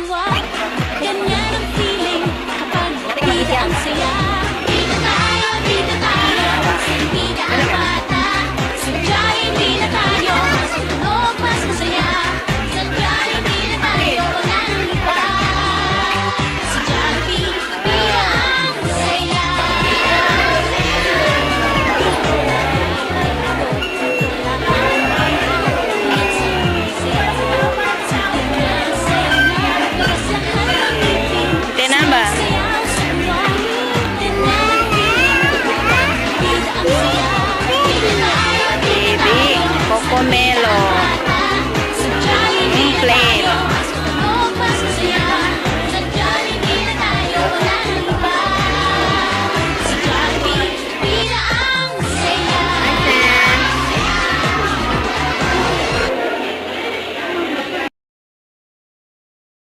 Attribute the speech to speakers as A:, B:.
A: tuwa. Ganyan ang feeling kapag bida ang saya. Bida tayo, bida ang bata. Sadya'y bida tayo, mas tunog, mas masaya. Sadya'y bida tayo, wala nang iba. Sadya'y bida ang saya.
B: Tenan ba? Baby, Cocomel.